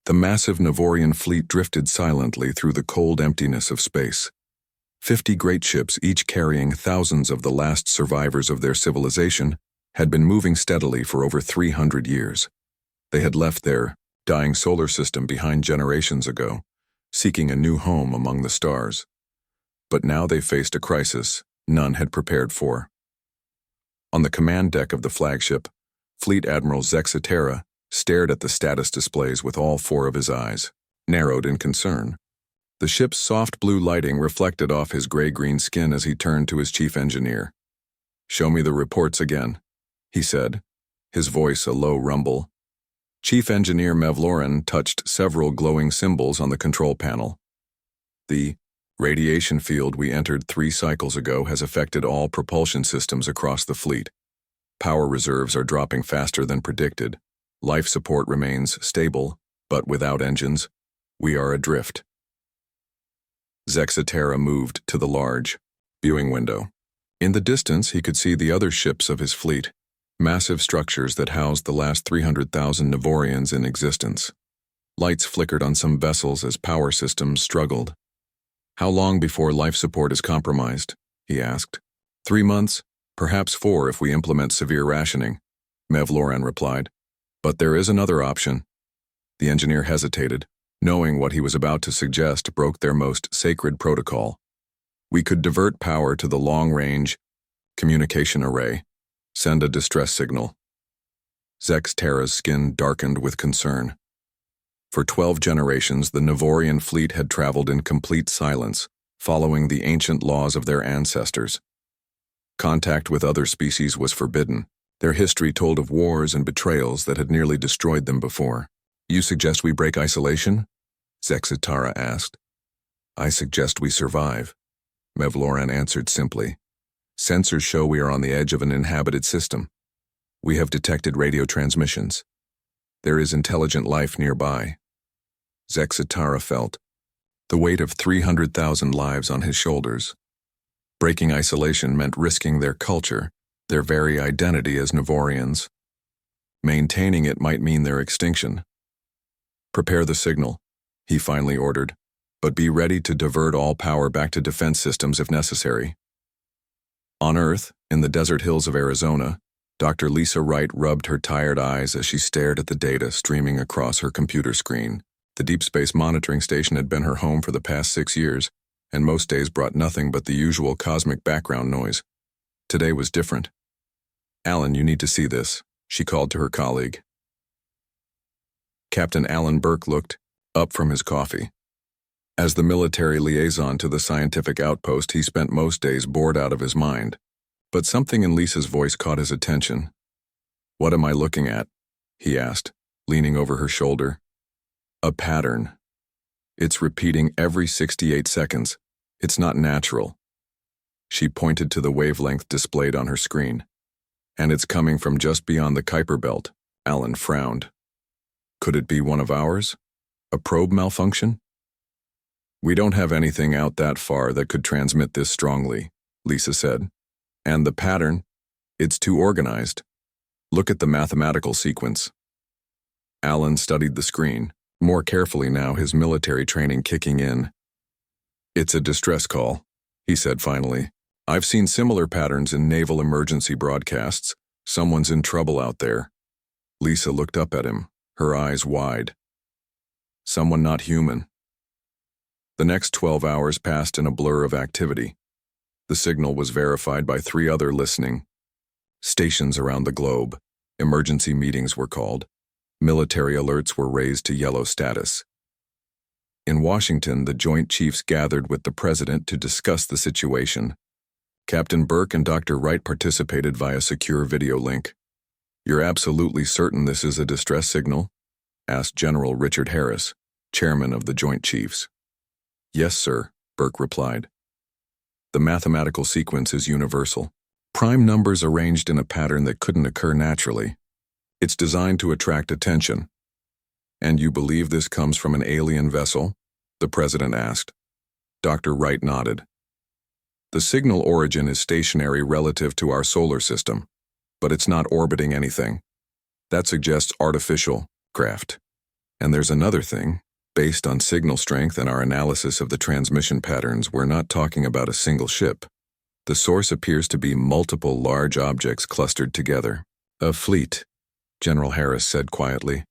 The massive Navorian fleet drifted silently through the cold emptiness of space. 50 great ships, each carrying thousands of the last survivors of their civilization, had been moving steadily for over 300 years. They had left their dying solar system behind generations ago, seeking a new home among the stars. But now they faced a crisis none had prepared for. On the command deck of the flagship, Fleet Admiral Zexatera stared at the status displays with all four of his eyes, narrowed in concern. The ship's soft blue lighting reflected off his gray-green skin as he turned to his chief engineer. "Show me the reports again," he said, his voice a low rumble. Chief Engineer Mevloran touched several glowing symbols on the control panel. "The radiation field we entered 3 cycles ago has affected all propulsion systems across the fleet. Power reserves are dropping faster than predicted. Life support remains stable, but without engines, we are adrift." Zexatera moved to the large viewing window. In the distance, he could see the other ships of his fleet, massive structures that housed the last 300,000 Navorians in existence. Lights flickered on some vessels as power systems struggled. "How long before life support is compromised?" he asked. 3 months, perhaps 4 if we implement severe rationing," Mevloran replied. "But there is another option." The engineer hesitated, knowing what he was about to suggest broke their most sacred protocol. "We could divert power to the long-range communication array, send a distress signal." Zexatera's skin darkened with concern. For 12 generations, the Navorian fleet had traveled in complete silence, following the ancient laws of their ancestors. Contact with other species was forbidden. Their history told of wars and betrayals that had nearly destroyed them before. "You suggest we break isolation?" Zexatera asked. "I suggest we survive," Mevloran answered simply. "Sensors show we are on the edge of an inhabited system. We have detected radio transmissions. There is intelligent life nearby." Zexatera felt the weight of 300,000 lives on his shoulders. Breaking isolation meant risking their culture, their very identity as Navorians. Maintaining it might mean their extinction. "Prepare the signal," he finally ordered, "but be ready to divert all power back to defense systems if necessary." On Earth, in the desert hills of Arizona, Dr. Lisa Wright rubbed her tired eyes as she stared at the data streaming across her computer screen. The Deep Space Monitoring Station had been her home for the past 6 years, and most days brought nothing but the usual cosmic background noise. Today was different. "Alan, you need to see this," she called to her colleague. Captain Alan Burke looked up from his coffee. As the military liaison to the scientific outpost, he spent most days bored out of his mind. But something in Lisa's voice caught his attention. "What am I looking at?" he asked, leaning over her shoulder. "A pattern. It's repeating every 68 seconds. It's not natural." She pointed to the wavelength displayed on her screen. "And it's coming from just beyond the Kuiper Belt." Alan frowned. "Could it be one of ours? A probe malfunction?" "We don't have anything out that far that could transmit this strongly," Lisa said. "And the pattern? It's too organized. Look at the mathematical sequence." Alan studied the screen, more carefully now, his military training kicking in. "It's a distress call," he said finally. "I've seen similar patterns in naval emergency broadcasts. Someone's in trouble out there." Lisa looked up at him, her eyes wide. "Someone not human." The next 12 hours passed in a blur of activity. The signal was verified by 3 other listening stations around the globe. Emergency meetings were called. Military alerts were raised to yellow status. In Washington, the Joint Chiefs gathered with the President to discuss the situation. Captain Burke and Dr. Wright participated via secure video link. "You're absolutely certain this is a distress signal?" asked General Richard Harris, chairman of the Joint Chiefs. "Yes, sir," Burke replied. "The mathematical sequence is universal. Prime numbers arranged in a pattern that couldn't occur naturally. It's designed to attract attention." "And you believe this comes from an alien vessel?" the President asked. Dr. Wright nodded. "The signal origin is stationary relative to our solar system, but it's not orbiting anything. That suggests artificial craft. And there's another thing. Based on signal strength and our analysis of the transmission patterns, we're not talking about a single ship. The source appears to be multiple large objects clustered together. A fleet, General Harris said quietly.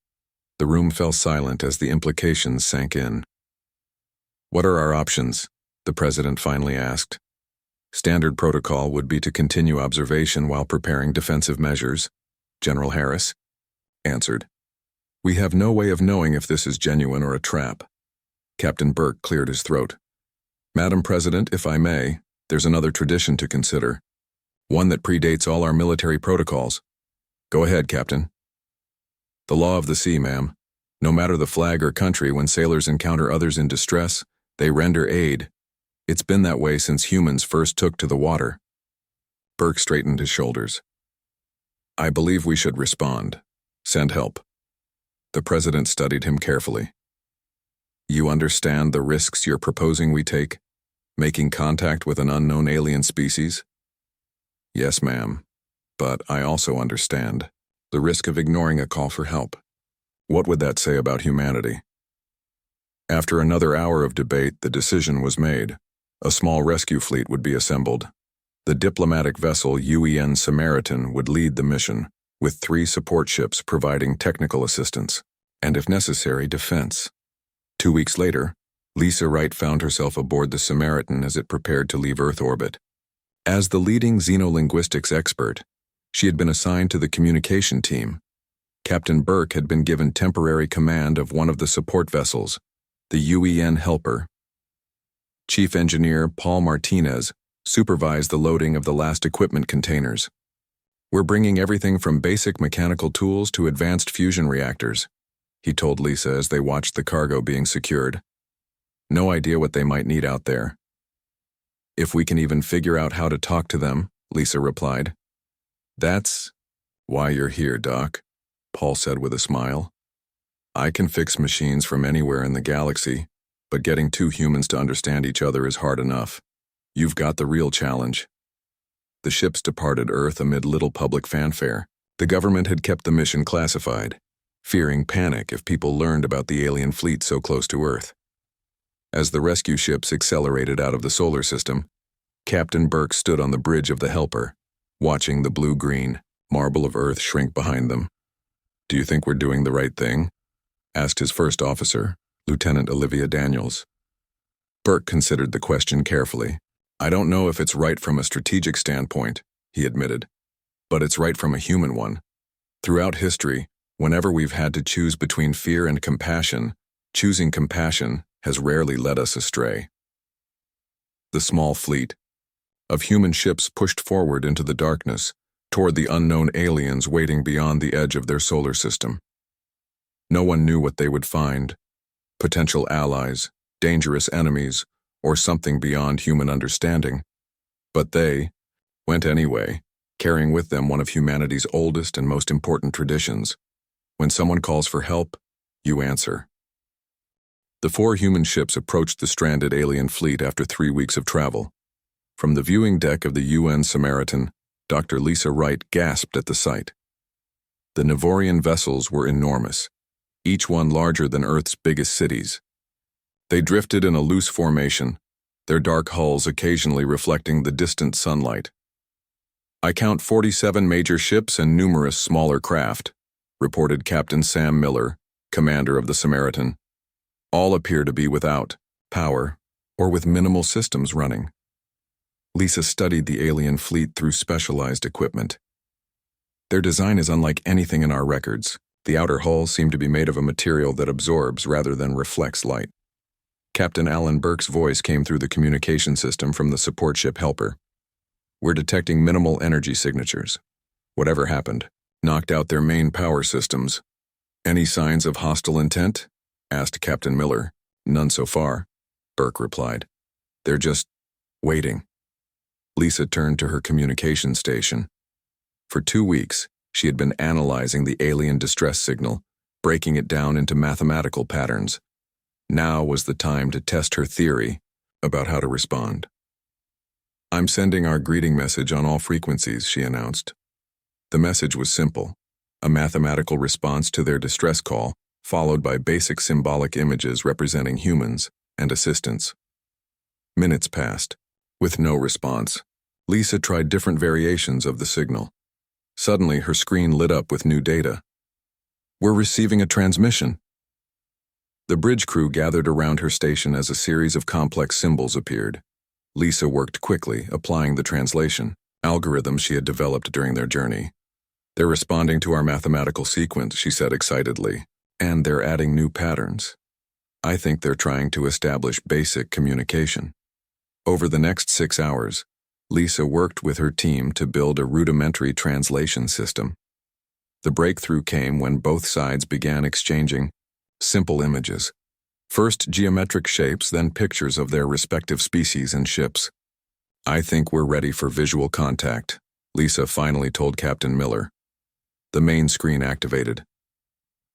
The room fell silent as the implications sank in. What are our options? The president finally asked. Standard protocol would be to continue observation while preparing defensive measures, General Harris answered. We have no way of knowing if this is genuine or a trap. Captain Burke cleared his throat. Madam President, if I may, there's another tradition to consider. One that predates all our military protocols. Go ahead, Captain. The law of the sea, ma'am. No matter the flag or country, when sailors encounter others in distress, they render aid. It's been that way since humans first took to the water. Burke straightened his shoulders. I believe we should respond. Send help. The president studied him carefully. You understand the risks you're proposing we take? Making contact with an unknown alien species? Yes, ma'am. But I also understand the risk of ignoring a call for help. What would that say about humanity? After another hour of debate, the decision was made. A small rescue fleet would be assembled. The diplomatic vessel HFY Samaritan would lead the mission, with 3 support ships providing technical assistance, and if necessary, defense. 2 weeks later, Lisa Wright found herself aboard the Samaritan as it prepared to leave Earth orbit. As the leading xenolinguistics expert, she had been assigned to the communication team. Captain Burke had been given temporary command of one of the support vessels, the HFY Helper. Chief Engineer Paul Martinez supervised the loading of the last equipment containers. We're bringing everything from basic mechanical tools to advanced fusion reactors, he told Lisa as they watched the cargo being secured. No idea what they might need out there. If we can even figure out how to talk to them, Lisa replied. That's why you're here, Doc, Paul said with a smile. I can fix machines from anywhere in the galaxy, but getting 2 humans to understand each other is hard enough. You've got the real challenge. The ships departed Earth amid little public fanfare. The government had kept the mission classified, fearing panic if people learned about the alien fleet so close to Earth. As the rescue ships accelerated out of the solar system, Captain Burke stood on the bridge of the Helper, watching the blue-green marble of Earth shrink behind them. Do you think we're doing the right thing? Asked his first officer, Lieutenant Olivia Daniels. Burke considered the question carefully. I don't know if it's right from a strategic standpoint, he admitted, but it's right from a human one. Throughout history, whenever we've had to choose between fear and compassion, choosing compassion has rarely led us astray. The small fleet of human ships pushed forward into the darkness, toward the unknown aliens waiting beyond the edge of their solar system. No one knew what they would find: potential allies, dangerous enemies, or something beyond human understanding. But they went anyway, carrying with them one of humanity's oldest and most important traditions. When someone calls for help, you answer. The 4 human ships approached the stranded alien fleet after 3 weeks of travel. From the viewing deck of the HFY Samaritan, Dr. Lisa Wright gasped at the sight. The Navorian vessels were enormous, each one larger than Earth's biggest cities. They drifted in a loose formation, their dark hulls occasionally reflecting the distant sunlight. I count 47 major ships and numerous smaller craft, reported Captain Sam Miller, commander of the Samaritan. All appear to be without power or with minimal systems running. Lisa studied the alien fleet through specialized equipment. Their design is unlike anything in our records. The outer hull seemed to be made of a material that absorbs rather than reflects light. Captain Alan Burke's voice came through the communication system from the support ship Helper. We're detecting minimal energy signatures. Whatever happened, knocked out their main power systems. Any signs of hostile intent? Asked Captain Miller. None so far, Burke replied. They're just waiting. Lisa turned to her communication station. For 2 weeks, she had been analyzing the alien distress signal, breaking it down into mathematical patterns. Now was the time to test her theory about how to respond. I'm sending our greeting message on all frequencies, she announced. The message was simple: a mathematical response to their distress call, followed by basic symbolic images representing humans and assistants. Minutes passed. With no response, Lisa tried different variations of the signal. Suddenly, her screen lit up with new data. "We're receiving a transmission." The bridge crew gathered around her station as a series of complex symbols appeared. Lisa worked quickly, applying the translation algorithms she had developed during their journey. "They're responding to our mathematical sequence," she said excitedly, "and they're adding new patterns. I think they're trying to establish basic communication." Over the next 6 hours, Lisa worked with her team to build a rudimentary translation system. The breakthrough came when both sides began exchanging simple images. First geometric shapes, then pictures of their respective species and ships. "I think we're ready for visual contact," Lisa finally told Captain Miller. The main screen activated.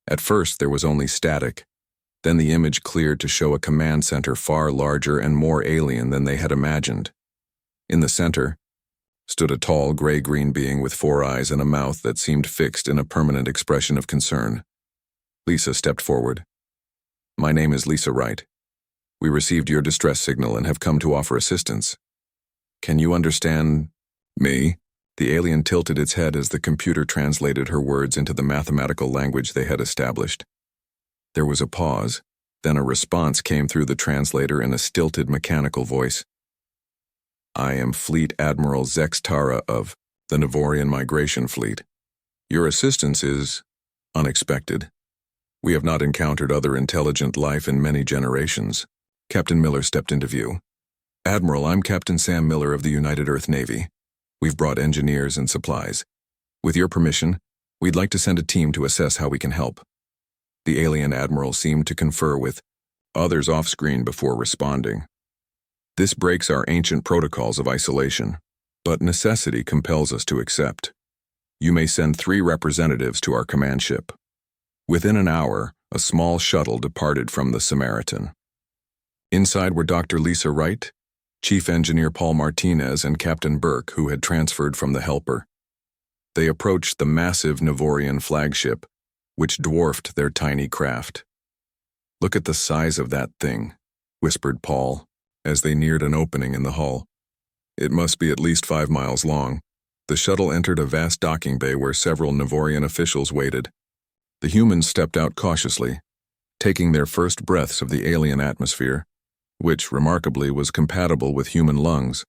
At first there was only static, then the image cleared to show a command center far larger and more alien than they had imagined. In the center stood a tall gray-green being with 4 eyes and a mouth that seemed fixed in a permanent expression of concern. Lisa stepped forward. "My name is Lisa Wright. We received your distress signal and have come to offer assistance. Can you understand me?" The alien tilted its head as the computer translated her words into the mathematical language they had established. There was a pause, then a response came through the translator in a stilted mechanical voice. "I am Fleet Admiral Zex Tara of the Navorian Migration Fleet. Your assistance is unexpected. We have not encountered other intelligent life in many generations." Captain Miller stepped into view. "Admiral, I'm Captain Sam Miller of the United Earth Navy. We've brought engineers and supplies. With your permission, we'd like to send a team to assess how we can help." The alien admiral seemed to confer with others off-screen before responding. "This breaks our ancient protocols of isolation, but necessity compels us to accept. You may send 3 representatives to our command ship." Within an hour, a small shuttle departed from the Samaritan. Inside were Dr. Lisa Wright, Chief Engineer Paul Martinez, and Captain Burke, who had transferred from the Helper. They approached the massive Navorian flagship, which dwarfed their tiny craft. "Look at the size of that thing," whispered Paul, as they neared an opening in the hull. "It must be at least 5 miles long." The shuttle entered a vast docking bay where several Navorian officials waited. The humans stepped out cautiously, taking their first breaths of the alien atmosphere, which, remarkably, was compatible with human lungs,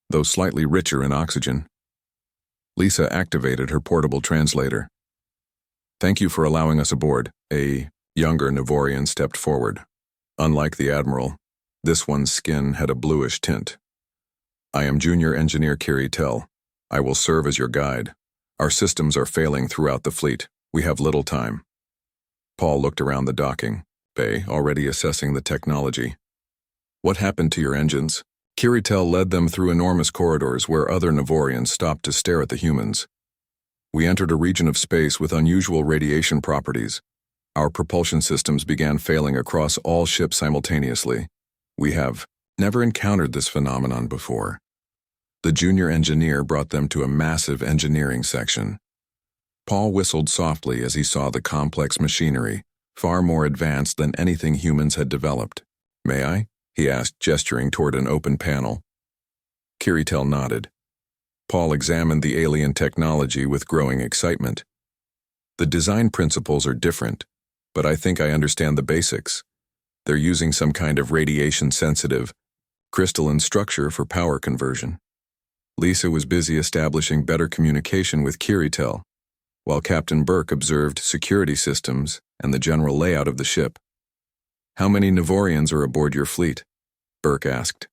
though slightly richer in oxygen. Lisa activated her portable translator. "Thank you for allowing us aboard." A younger Navorian stepped forward. Unlike the Admiral, this one's skin had a bluish tint. "I am Junior Engineer Kiri Tell. I will serve as your guide. Our systems are failing throughout the fleet. We have little time." Paul looked around the docking bay, already assessing the technology. "What happened to your engines?" Kiritel led them through enormous corridors where other Navorians stopped to stare at the humans. "We entered a region of space with unusual radiation properties. Our propulsion systems began failing across all ships simultaneously. We have never encountered this phenomenon before." The junior engineer brought them to a massive engineering section. Paul whistled softly as he saw the complex machinery, far more advanced than anything humans had developed. "May I?" he asked, gesturing toward an open panel. Kiritel nodded. Paul examined the alien technology with growing excitement. "The design principles are different, but I think I understand the basics. They're using some kind of radiation-sensitive, crystalline structure for power conversion." Lisa was busy establishing better communication with Kiritel, while Captain Burke observed security systems and the general layout of the ship. "How many Navorians are aboard your fleet?" Burke asked.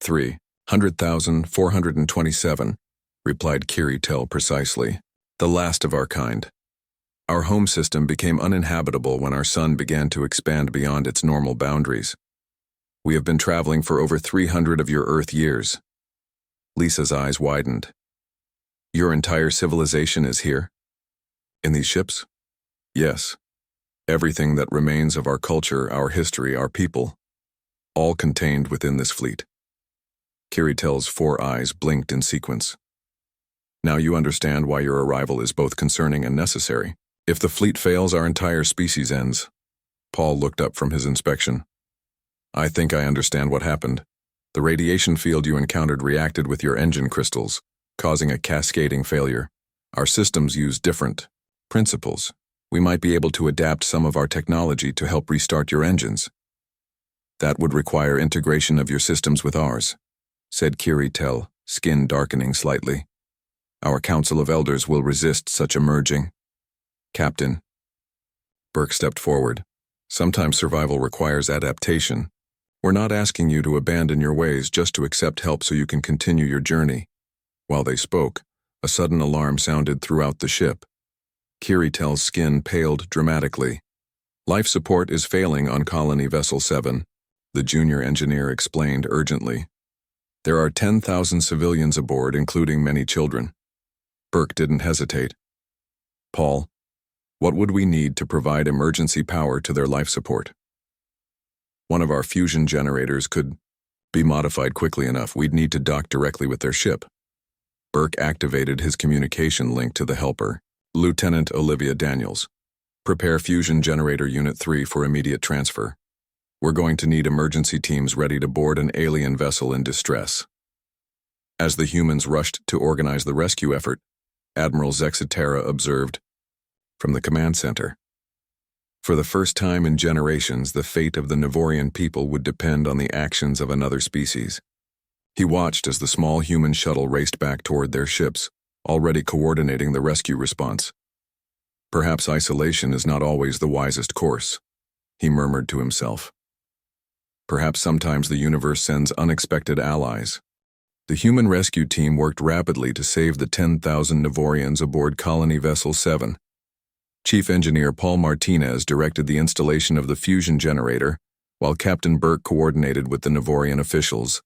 300,427, replied Kiritel precisely. "The last of our kind. Our home system became uninhabitable when our sun began to expand beyond its normal boundaries. We have been traveling for over 300 of your Earth years." Lisa's eyes widened. "Your entire civilization is here? In these ships?" "Yes. Everything that remains of our culture, our history, our people, all contained within this fleet." Kiritel's 4 eyes blinked in sequence. "Now you understand why your arrival is both concerning and necessary. If the fleet fails, our entire species ends. Paul looked up from his inspection. I think I understand what happened. The radiation field you encountered reacted with your engine crystals, causing a cascading failure. Our systems use different principles. We might be able to adapt some of our technology to help restart your engines. That would require integration of your systems with ours, said Kiri Tell, skin darkening slightly. Our Council of Elders will resist such a merging. Captain. Burke stepped forward. Sometimes survival requires adaptation. We're not asking you to abandon your ways just to accept help so you can continue your journey. While they spoke, a sudden alarm sounded throughout the ship. Kiri Tell's skin paled dramatically. Life support is failing on Colony Vessel 7, the junior engineer explained urgently. There are 10,000 civilians aboard, including many children. Burke didn't hesitate. Paul, what would we need to provide emergency power to their life support? One of our fusion generators could be modified quickly enough. We'd need to dock directly with their ship. Burke activated his communication link to the helper, Lieutenant Olivia Daniels. Prepare Fusion Generator Unit 3 for immediate transfer. We're going to need emergency teams ready to board an alien vessel in distress. As the humans rushed to organize the rescue effort, Admiral Zexitera observed from the command center. For the first time in generations, the fate of the Navorian people would depend on the actions of another species. He watched as the small human shuttle raced back toward their ships, already coordinating the rescue response. Perhaps isolation is not always the wisest course, he murmured to himself. Perhaps sometimes the universe sends unexpected allies. The human rescue team worked rapidly to save the 10,000 Navorians aboard Colony Vessel 7. Chief Engineer Paul Martinez directed the installation of the fusion generator, while Captain Burke coordinated with the Navorian officials.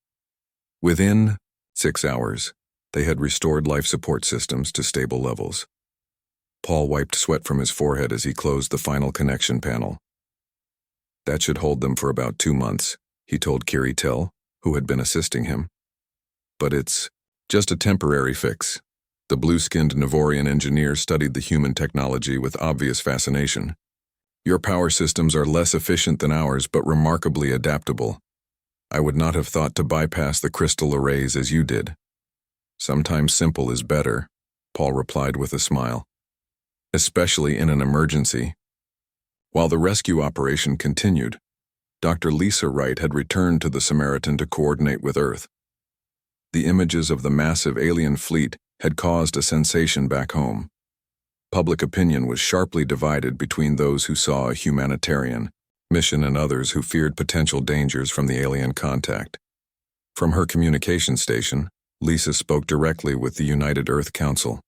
Within 6 hours, they had restored life support systems to stable levels. Paul wiped sweat from his forehead as he closed the final connection panel. That should hold them for about 2 months, he told Kiri Tell, who had been assisting him. But it's just a temporary fix. The blue-skinned Navorian engineer studied the human technology with obvious fascination. Your power systems are less efficient than ours, but remarkably adaptable. I would not have thought to bypass the crystal arrays as you did. Sometimes simple is better, Paul replied with a smile. Especially in an emergency. While the rescue operation continued, Dr. Lisa Wright had returned to the Samaritan to coordinate with Earth. The images of the massive alien fleet had caused a sensation back home. Public opinion was sharply divided between those who saw a humanitarian mission and others who feared potential dangers from the alien contact. From her communication station, Lisa spoke directly with the United Earth Council.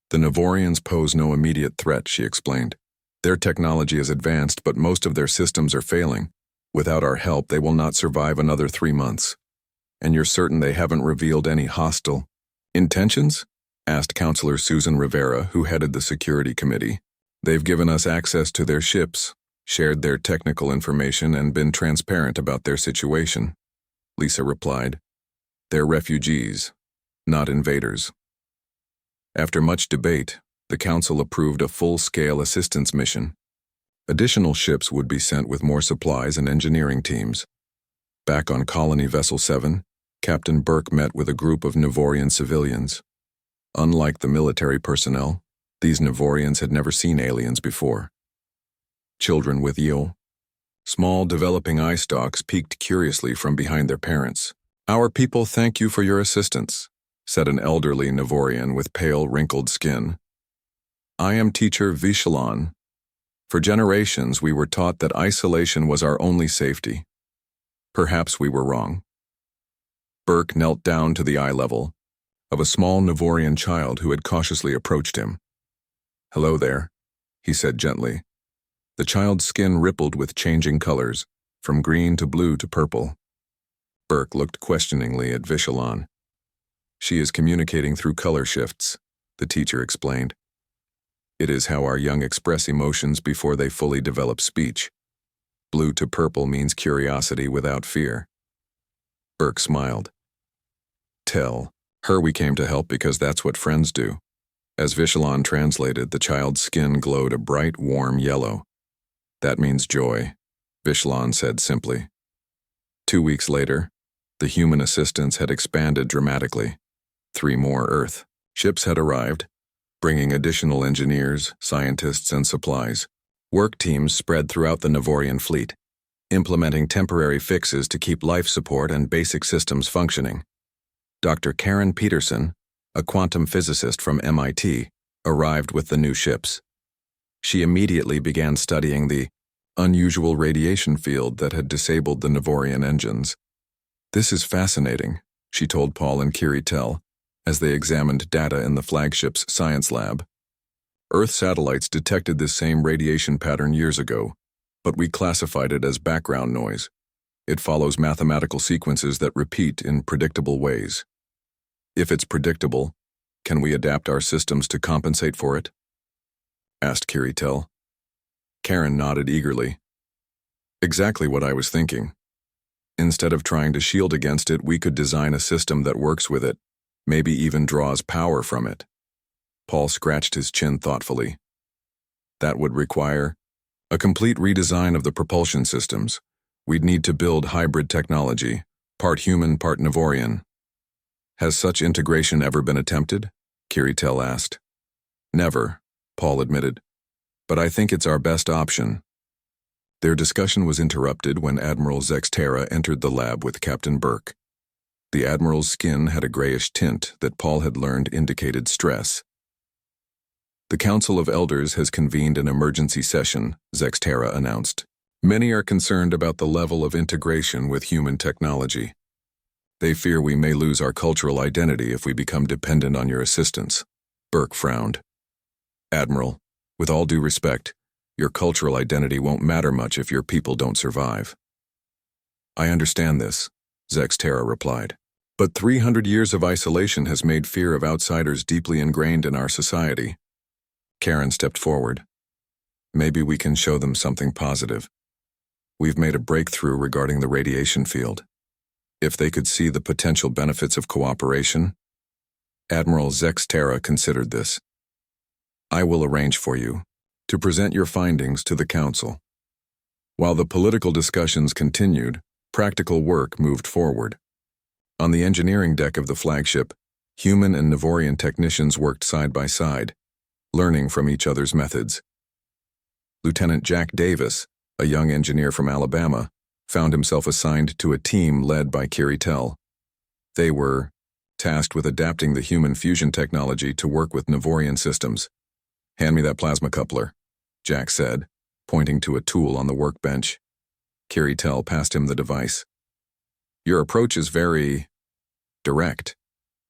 The Navorians pose no immediate threat, she explained. Their technology is advanced, but most of their systems are failing. Without our help, they will not survive another 3 months. And you're certain they haven't revealed any hostile intentions? Asked Counselor Susan Rivera, who headed the security committee. They've given us access to their ships, shared their technical information, and been transparent about their situation, Lisa replied. They're refugees, not invaders. After much debate, the Council approved a full-scale assistance mission. Additional ships would be sent with more supplies and engineering teams. Back on Colony Vessel 7, Captain Burke met with a group of Navorian civilians. Unlike the military personnel, these Navorians had never seen aliens before. Children with small developing eye stalks peeked curiously from behind their parents. Our people thank you for your assistance, said an elderly Navorian with pale, wrinkled skin. I am teacher Vishalan. For generations, we were taught that isolation was our only safety. Perhaps we were wrong. Burke knelt down to the eye level of a small Navorian child who had cautiously approached him. Hello there, he said gently. The child's skin rippled with changing colors, from green to blue to purple. Burke looked questioningly at Vishalan. She is communicating through color shifts, the teacher explained. It is how our young express emotions before they fully develop speech. Blue to purple means curiosity without fear. Burke smiled. Tell her we came to help because that's what friends do. As Vishalan translated, the child's skin glowed a bright, warm yellow. That means joy, Vishlan said simply. 2 weeks later, the human assistance had expanded dramatically. 3 more Earth ships had arrived, bringing additional engineers, scientists, and supplies. Work teams spread throughout the Navorian fleet, implementing temporary fixes to keep life support and basic systems functioning. Dr. Karen Peterson, a quantum physicist from MIT, arrived with the new ships. She immediately began studying the unusual radiation field that had disabled the Navorian engines. "This is fascinating," she told Paul and Kiri Tell, as they examined data in the flagship's science lab. "Earth satellites detected this same radiation pattern years ago, but we classified it as background noise. It follows mathematical sequences that repeat in predictable ways. If it's predictable, can we adapt our systems to compensate for it?" asked Kiri Tell. Karen nodded eagerly. "Exactly what I was thinking. Instead of trying to shield against it, we could design a system that works with it, maybe even draws power from it." Paul scratched his chin thoughtfully. "That would require a complete redesign of the propulsion systems. We'd need to build hybrid technology, part human, part Navorian." "Has such integration ever been attempted?" Kiri Tell asked. "Never," Paul admitted. "But I think it's our best option." Their discussion was interrupted when Admiral Zextera entered the lab with Captain Burke. The Admiral's skin had a grayish tint that Paul had learned indicated stress. "The Council of Elders has convened an emergency session," Zextera announced. "Many are concerned about the level of integration with human technology. They fear we may lose our cultural identity if we become dependent on your assistance." Burke frowned. "Admiral, with all due respect, your cultural identity won't matter much if your people don't survive." "I understand this," Zextera replied. "But 300 years of isolation has made fear of outsiders deeply ingrained in our society." Karen stepped forward. "Maybe we can show them something positive. We've made a breakthrough regarding the radiation field. If they could see the potential benefits of cooperation." Admiral Zextera considered this. "I will arrange for you to present your findings to the Council." While the political discussions continued, practical work moved forward. On the engineering deck of the flagship, human and Navorian technicians worked side by side, learning from each other's methods. Lieutenant Jack Davis, a young engineer from Alabama, found himself assigned to a team led by Kiri Tell. They were tasked with adapting the human fusion technology to work with Navorian systems. "Hand me that plasma coupler," Jack said, pointing to a tool on the workbench. Kiri Tell passed him the device. "Your approach is very direct,"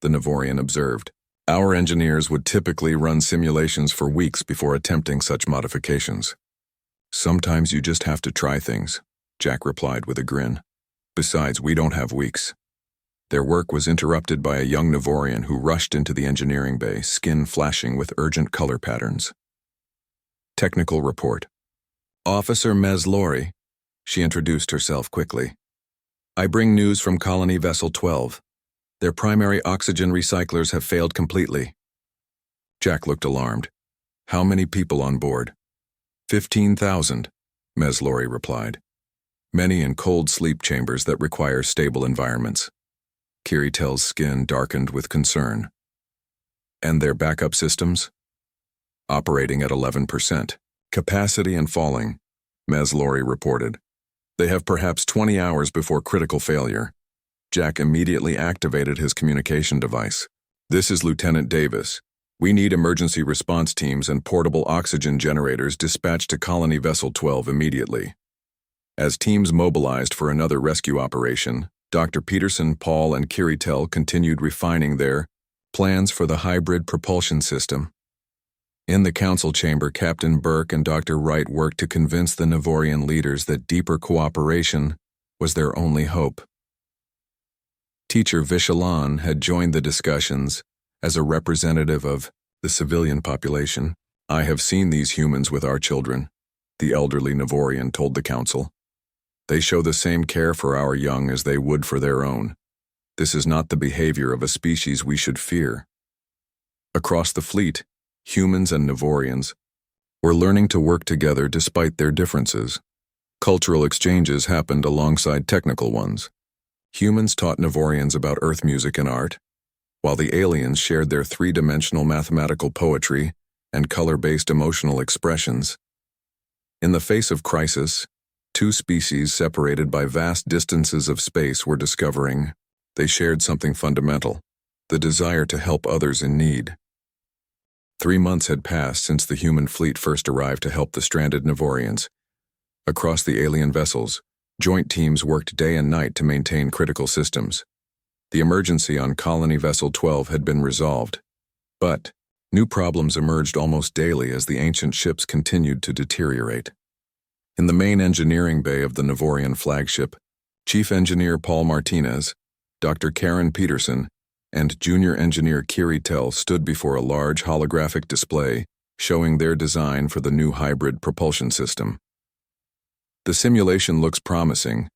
the Navorian observed. "Our engineers would typically run simulations for weeks before attempting such modifications." "Sometimes you just have to try things," Jack replied with a grin. "Besides, we don't have weeks." Their work was interrupted by a young Navorian who rushed into the engineering bay, skin flashing with urgent color patterns. Technical report. "Officer Mez Lori," she introduced herself quickly. "I bring news from Colony Vessel 12. Their primary oxygen recyclers have failed completely." Jack looked alarmed. "How many people on board?" 15,000, Mez Lori replied. "Many in cold sleep chambers that require stable environments." Kiri Tell's skin darkened with concern. "And their backup systems?" "Operating at 11%. Capacity and falling," Mez Lori reported. "They have perhaps 20 hours before critical failure." Jack immediately activated his communication device. "This is Lieutenant Davis. We need emergency response teams and portable oxygen generators dispatched to Colony Vessel 12 immediately." As teams mobilized for another rescue operation, Dr. Peterson, Paul, and Kiri Tell continued refining their plans for the hybrid propulsion system. In the council chamber, Captain Burke and Dr. Wright worked to convince the Navorian leaders that deeper cooperation was their only hope. Teacher Vishalan had joined the discussions as a representative of the civilian population. "I have seen these humans with our children," the elderly Navorian told the council. "They show the same care for our young as they would for their own. This is not the behavior of a species we should fear." Across the fleet, humans and Navorians were learning to work together despite their differences. Cultural exchanges happened alongside technical ones. Humans taught Navorians about Earth music and art, while the aliens shared their three-dimensional mathematical poetry and color-based emotional expressions. In the face of crisis, two species separated by vast distances of space were discovering they shared something fundamental: the desire to help others in need. 3 months had passed since the human fleet first arrived to help the stranded Navorians. Across the alien vessels, joint teams worked day and night to maintain critical systems. The emergency on Colony Vessel 12 had been resolved, but new problems emerged almost daily as the ancient ships continued to deteriorate. In the main engineering bay of the Navorian flagship, Chief Engineer Paul Martinez, Dr. Karen Peterson, and Junior Engineer Kiri Tell stood before a large holographic display showing their design for the new hybrid propulsion system. "The simulation looks promising,"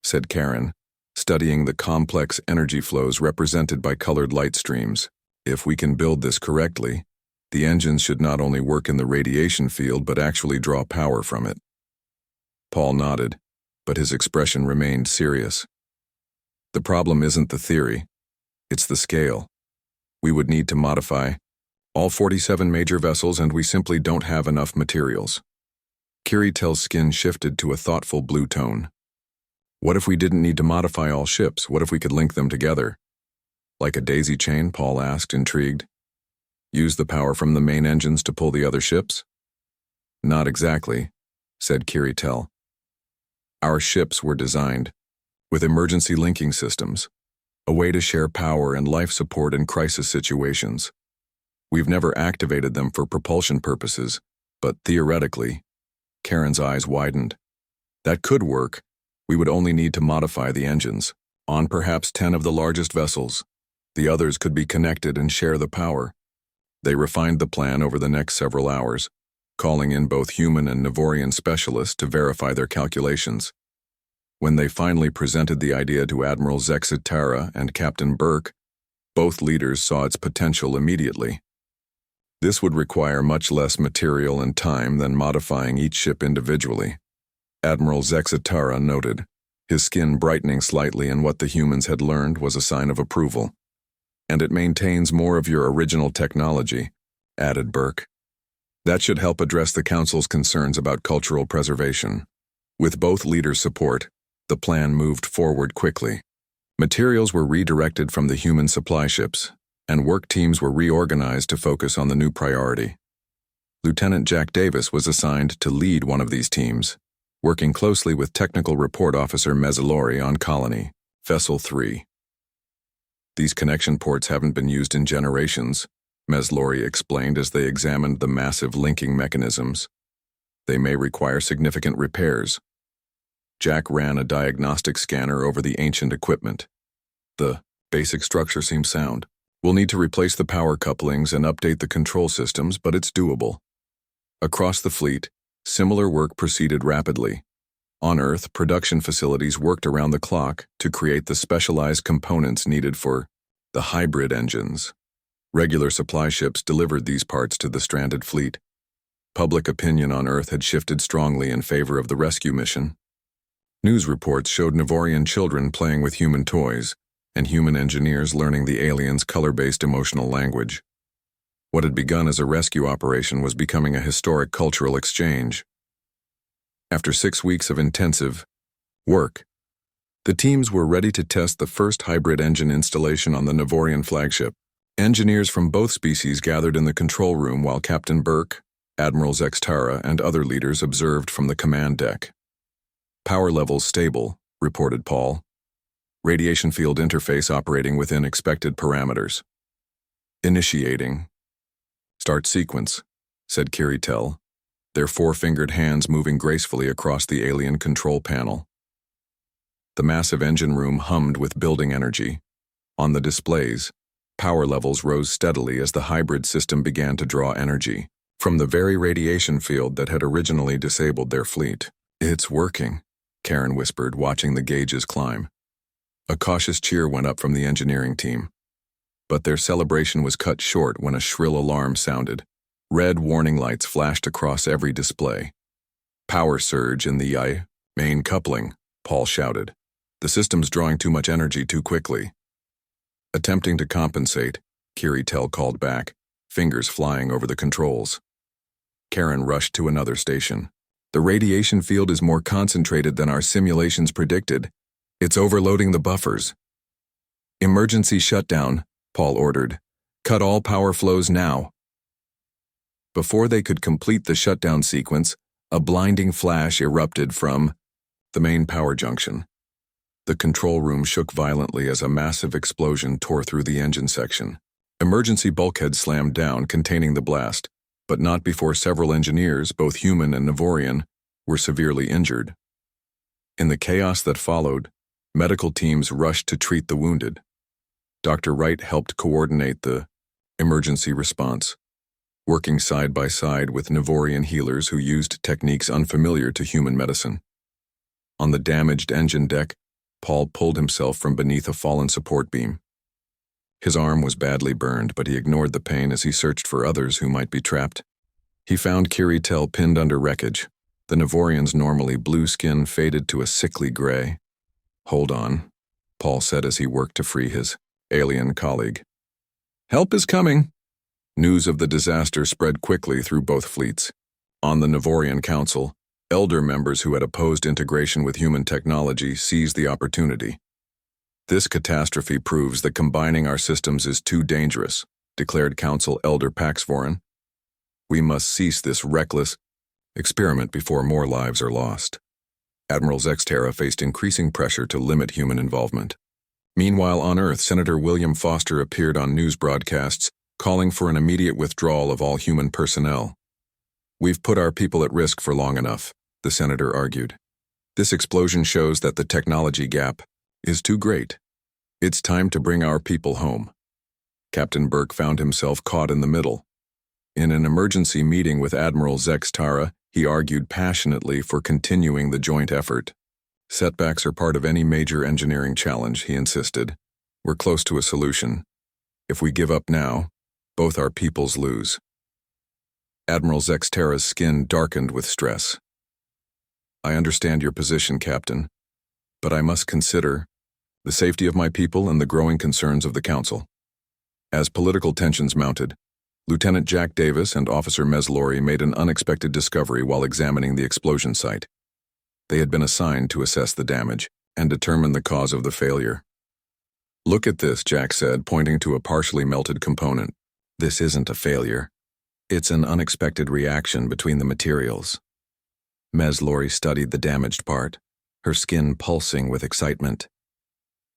said Karen, studying the complex energy flows represented by colored light streams. "If we can build this correctly, the engines should not only work in the radiation field but actually draw power from it." Paul nodded, but his expression remained serious. "The problem isn't the theory, it's the scale. We would need to modify all 47 major vessels, and we simply don't have enough materials." Kiri Tell's skin shifted to a thoughtful blue tone. "What if we didn't need to modify all ships? What if we could link them together?" "Like a daisy chain?" Paul asked, intrigued. "Use the power from the main engines to pull the other ships?" "Not exactly," said Kiri Tell. "Our ships were designed with emergency linking systems, a way to share power and life support in crisis situations. We've never activated them for propulsion purposes, but theoretically," Karen's eyes widened, "that could work. We would only need to modify the engines on perhaps 10 of the largest vessels. The others could be connected and share the power." They refined the plan over the next several hours, calling in both human and Navorian specialists to verify their calculations. When they finally presented the idea to Admiral Zexitara and Captain Burke, both leaders saw its potential immediately. This would require much less material and time than modifying each ship individually, Admiral Zexitara noted, his skin brightening slightly, and what the humans had learned was a sign of approval. "And it maintains more of your original technology," added Burke. "That should help address the Council's concerns about cultural preservation." With both leaders' support, the plan moved forward quickly. Materials were redirected from the human supply ships, and work teams were reorganized to focus on the new priority. Lieutenant Jack Davis was assigned to lead one of these teams, working closely with Technical Report Officer Mezzalori on Colony, Vessel 3. "These connection ports haven't been used in generations," Mezzalori explained as they examined the massive linking mechanisms. "They may require significant repairs." Jack ran a diagnostic scanner over the ancient equipment. "The basic structure seems sound. We'll need to replace the power couplings and update the control systems, but it's doable." Across the fleet, similar work proceeded rapidly. On Earth, production facilities worked around the clock to create the specialized components needed for the hybrid engines. Regular supply ships delivered these parts to the stranded fleet. Public opinion on Earth had shifted strongly in favor of the rescue mission. News reports showed Navorian children playing with human toys, and human engineers learning the aliens' color-based emotional language. What had begun as a rescue operation was becoming a historic cultural exchange. After 6 weeks of intensive work, the teams were ready to test the first hybrid engine installation on the Navorian flagship. Engineers from both species gathered in the control room while Captain Burke, Admiral Zextara, and other leaders observed from the command deck. "Power levels stable," reported Paul. "Radiation field interface operating within expected parameters." "Initiating." "Start sequence," said Kiri Tell, their four-fingered hands moving gracefully across the alien control panel. The massive engine room hummed with building energy. On the displays, power levels rose steadily as the hybrid system began to draw energy from the very radiation field that had originally disabled their fleet. "It's working," Karen whispered, watching the gauges climb. A cautious cheer went up from the engineering team, but their celebration was cut short when a shrill alarm sounded. Red warning lights flashed across every display. Power surge in the main coupling, Paul shouted. The system's drawing too much energy too quickly. Attempting to compensate, Kiritel called back, fingers flying over the controls. Karen rushed to another station. The radiation field is more concentrated than our simulations predicted. It's overloading the buffers. Emergency shutdown, Paul ordered. Cut all power flows now. Before they could complete the shutdown sequence, a blinding flash erupted from the main power junction. The control room shook violently as a massive explosion tore through the engine section. Emergency bulkheads slammed down, containing the blast, but not before several engineers, both human and Navorian, were severely injured. In the chaos that followed, medical teams rushed to treat the wounded. Dr. Wright helped coordinate the emergency response, working side by side with Navorian healers who used techniques unfamiliar to human medicine. On the damaged engine deck, Paul pulled himself from beneath a fallen support beam. His arm was badly burned, but he ignored the pain as he searched for others who might be trapped. He found Kiritel pinned under wreckage. The Navorian's normally blue skin faded to a sickly gray. "Hold on," Paul said as he worked to free his alien colleague. "Help is coming." News of the disaster spread quickly through both fleets. On the Navorian Council, elder members who had opposed integration with human technology seized the opportunity. "This catastrophe proves that combining our systems is too dangerous," declared Council Elder Paxvoran. "We must cease this reckless experiment before more lives are lost." Admiral Zextera faced increasing pressure to limit human involvement. Meanwhile, on Earth, Senator William Foster appeared on news broadcasts calling for an immediate withdrawal of all human personnel. "We've put our people at risk for long enough," the senator argued. "This explosion shows that the technology gap is too great. It's time to bring our people home." Captain Burke found himself caught in the middle. In an emergency meeting with Admiral Zextara, he argued passionately for continuing the joint effort. "Setbacks are part of any major engineering challenge," he insisted. "We're close to a solution. If we give up now, both our peoples lose." Admiral Zextara's skin darkened with stress. "I understand your position, Captain, but I must consider the safety of my people and the growing concerns of the Council." As political tensions mounted, Lieutenant Jack Davis and Officer Meslori made an unexpected discovery while examining the explosion site. They had been assigned to assess the damage and determine the cause of the failure. "Look at this," Jack said, pointing to a partially melted component. "This isn't a failure. It's an unexpected reaction between the materials." Meslori studied the damaged part, her skin pulsing with excitement.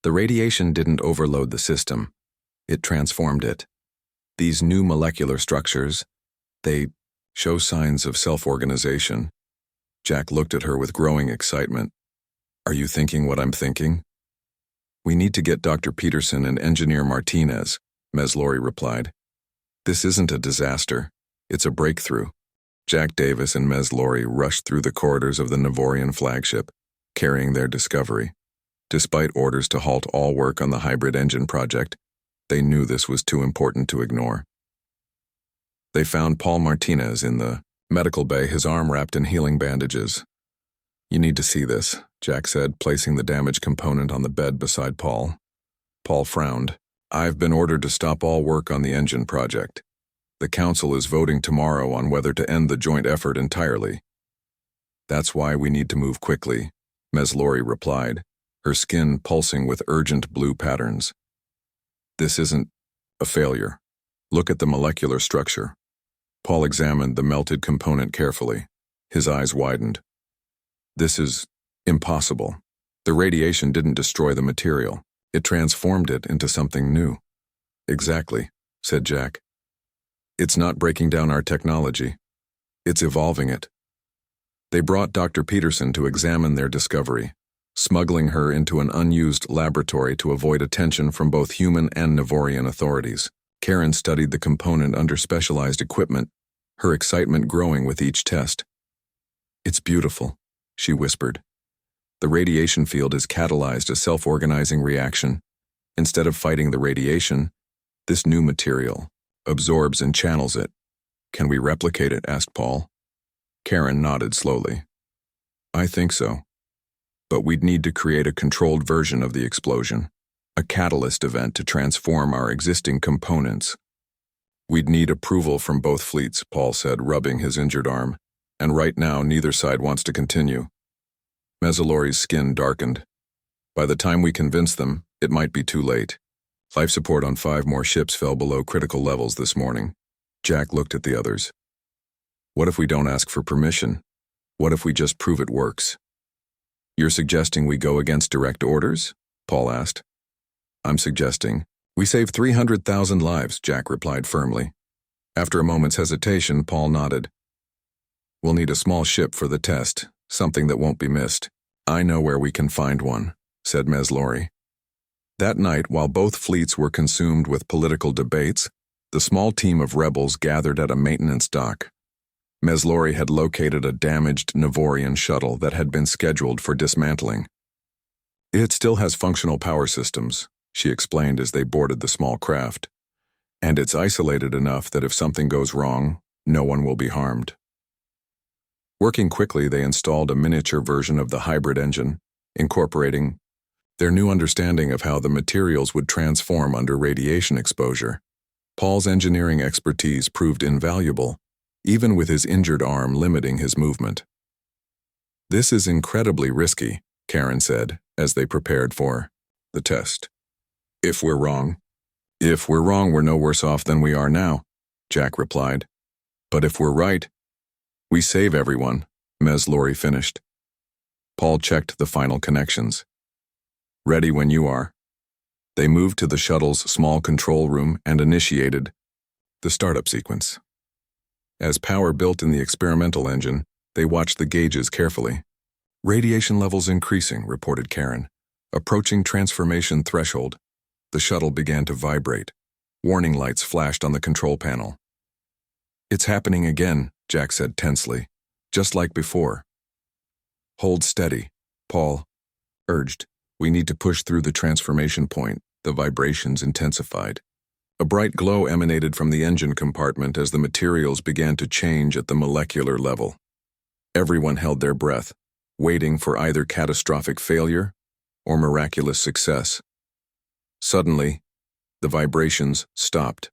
"The radiation didn't overload the system. It transformed it. These new molecular structures, they show signs of self-organization." Jack looked at her with growing excitement. "Are you thinking what I'm thinking?" "We need to get Dr. Peterson and Engineer Martinez," Meslori replied. "This isn't a disaster. It's a breakthrough." Jack Davis and Meslori rushed through the corridors of the Navorian flagship, carrying their discovery. Despite orders to halt all work on the hybrid engine project, they knew this was too important to ignore. They found Paul Martinez in the medical bay, his arm wrapped in healing bandages. "You need to see this," Jack said, placing the damaged component on the bed beside Paul. Paul frowned. "I've been ordered to stop all work on the engine project. The Council is voting tomorrow on whether to end the joint effort entirely." "That's why we need to move quickly," Meslori replied, her skin pulsing with urgent blue patterns. "This isn't a failure. Look at the molecular structure." Paul examined the melted component carefully. His eyes widened. "This is impossible. The radiation didn't destroy the material. It transformed it into something new." "Exactly," said Jack. "It's not breaking down our technology. It's evolving it." They brought Dr. Peterson to examine their discovery, smuggling her into an unused laboratory to avoid attention from both human and Navorian authorities. Karen studied the component under specialized equipment, her excitement growing with each test. "It's beautiful," she whispered. "The radiation field has catalyzed a self-organizing reaction. Instead of fighting the radiation, this new material absorbs and channels it. Can we replicate it? Asked Paul. Karen nodded slowly. I think so. But we'd need to create a controlled version of the explosion, a catalyst event to transform our existing components. We'd need approval from both fleets, Paul said, rubbing his injured arm, and right now neither side wants to continue. Mezzalori's skin darkened. By the time we convince them, it might be too late. Life support on 5 more ships fell below critical levels this morning. Jack looked at the others. What if we don't ask for permission? What if we just prove it works? You're suggesting we go against direct orders? Paul asked. I'm suggesting we save 300,000 lives, Jack replied firmly. After a moment's hesitation, Paul nodded. We'll need a small ship for the test, something that won't be missed. I know where we can find one, said Mezzalori. That night, while both fleets were consumed with political debates, the small team of rebels gathered at a maintenance dock. Mezzalori had located a damaged Navorian shuttle that had been scheduled for dismantling. It still has functional power systems, she explained as they boarded the small craft, and it's isolated enough that if something goes wrong, no one will be harmed. Working quickly, they installed a miniature version of the hybrid engine, incorporating their new understanding of how the materials would transform under radiation exposure. Paul's engineering expertise proved invaluable, even with his injured arm limiting his movement. This is incredibly risky, Karen said, as they prepared for the test. If we're wrong, we're no worse off than we are now, Jack replied. But if we're right, we save everyone, Mezzalori finished. Paul checked the final connections. Ready when you are. They moved to the shuttle's small control room and initiated the startup sequence. As power built in the experimental engine, they watched the gauges carefully. Radiation levels increasing, reported Karen. Approaching transformation threshold, the shuttle began to vibrate. Warning lights flashed on the control panel. It's happening again, Jack said tensely, just like before. Hold steady, Paul urged. We need to push through the transformation point. The vibrations intensified. A bright glow emanated from the engine compartment as the materials began to change at the molecular level. Everyone held their breath, waiting for either catastrophic failure or miraculous success. Suddenly, the vibrations stopped.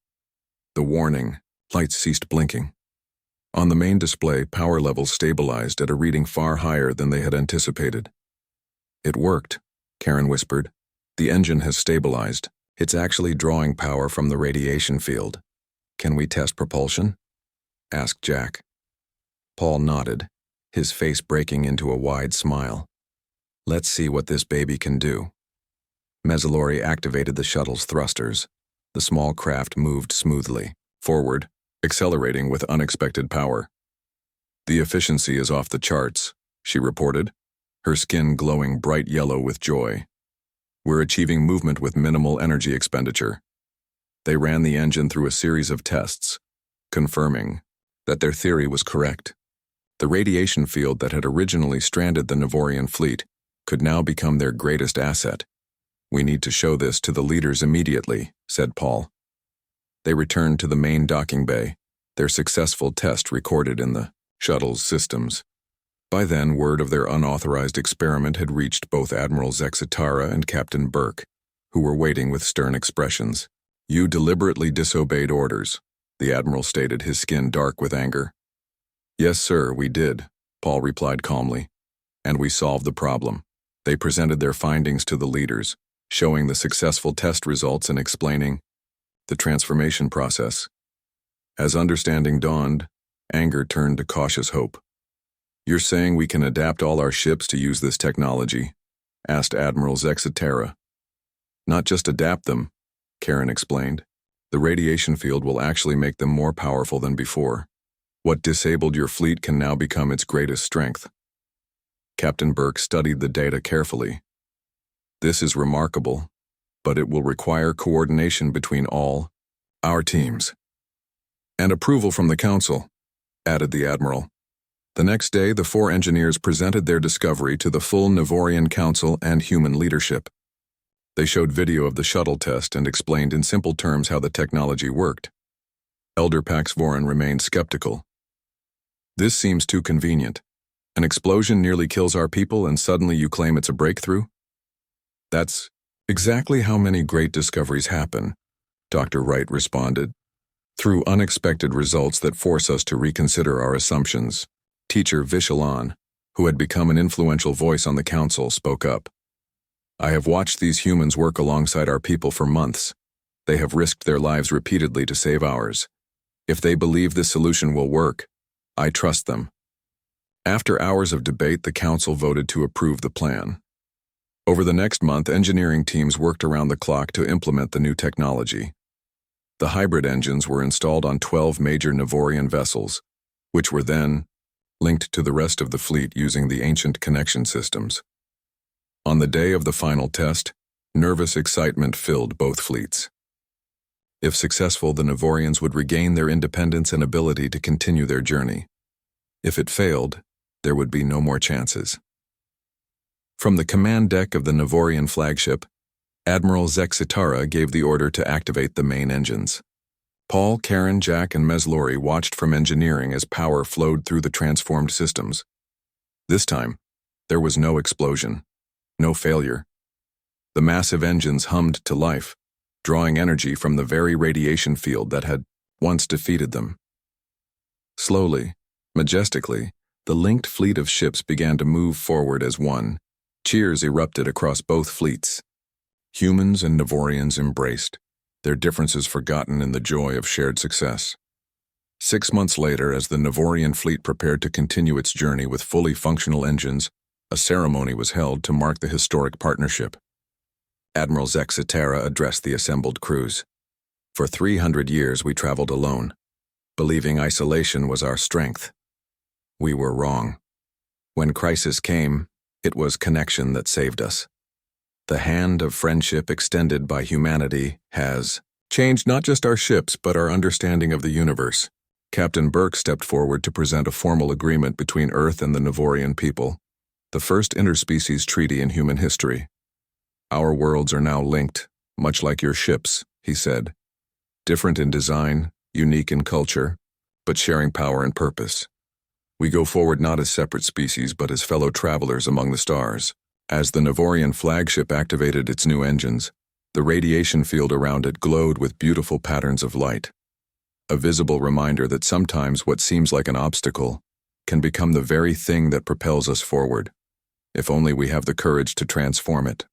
The warning lights ceased blinking. On the main display, power levels stabilized at a reading far higher than they had anticipated. It worked, Karen whispered. The engine has stabilized. It's actually drawing power from the radiation field. Can we test propulsion? Asked Jack. Paul nodded, his face breaking into a wide smile. Let's see what this baby can do. Mezzalori activated the shuttle's thrusters. The small craft moved smoothly, forward, accelerating with unexpected power. The efficiency is off the charts, she reported, her skin glowing bright yellow with joy. We're achieving movement with minimal energy expenditure. They ran the engine through a series of tests, confirming that their theory was correct. The radiation field that had originally stranded the Navorian fleet could now become their greatest asset. We need to show this to the leaders immediately, said Paul. They returned to the main docking bay, their successful test recorded in the shuttle's systems. By then, word of their unauthorized experiment had reached both Admiral Zexitara and Captain Burke, who were waiting with stern expressions. You deliberately disobeyed orders, the Admiral stated, his skin dark with anger. Yes, sir, we did, Paul replied calmly. And we solved the problem. They presented their findings to the leaders, showing the successful test results and explaining the transformation process. As understanding dawned, anger turned to cautious hope. You're saying we can adapt all our ships to use this technology? Asked Admiral Zexitara. Not just adapt them, Karen explained. The radiation field will actually make them more powerful than before. What disabled your fleet can now become its greatest strength. Captain Burke studied the data carefully. This is remarkable, but it will require coordination between all our teams. And approval from the Council, added the Admiral. The next day, the 4 engineers presented their discovery to the full Navorian Council and human leadership. They showed video of the shuttle test and explained in simple terms how the technology worked. Elder Paxvorin remained skeptical. This seems too convenient. An explosion nearly kills our people and suddenly you claim it's a breakthrough? That's exactly how many great discoveries happen, Dr. Wright responded. Through unexpected results that force us to reconsider our assumptions. Teacher Vishalan, who had become an influential voice on the council, spoke up. I have watched these humans work alongside our people for months. They have risked their lives repeatedly to save ours. If they believe this solution will work, I trust them. After hours of debate, the council voted to approve the plan. Over the next month, engineering teams worked around the clock to implement the new technology. The hybrid engines were installed on 12 major Navorian vessels, which were then linked to the rest of the fleet using the ancient connection systems. On the day of the final test, nervous excitement filled both fleets. If successful, the Navorians would regain their independence and ability to continue their journey. If it failed, there would be no more chances. From the command deck of the Navorian flagship, Admiral Zexitara gave the order to activate the main engines. Paul, Karen, Jack, and Meslori watched from engineering as power flowed through the transformed systems. This time, there was no explosion, no failure. The massive engines hummed to life, drawing energy from the very radiation field that had once defeated them. Slowly, majestically, the linked fleet of ships began to move forward as one. Cheers erupted across both fleets. Humans and Navorians embraced, their differences forgotten in the joy of shared success. 6 months later, as the Navorian fleet prepared to continue its journey with fully functional engines, a ceremony was held to mark the historic partnership. Admiral Zexitara addressed the assembled crews. For 300 years we traveled alone, believing isolation was our strength. We were wrong. When crisis came, it was connection that saved us. The hand of friendship extended by humanity has changed not just our ships, but our understanding of the universe. Captain Burke stepped forward to present a formal agreement between Earth and the Navorian people, the first interspecies treaty in human history. Our worlds are now linked, much like your ships, he said. Different in design, unique in culture, but sharing power and purpose. We go forward not as separate species, but as fellow travelers among the stars. As the Navorian flagship activated its new engines, the radiation field around it glowed with beautiful patterns of light. A visible reminder that sometimes what seems like an obstacle can become the very thing that propels us forward, if only we have the courage to transform it.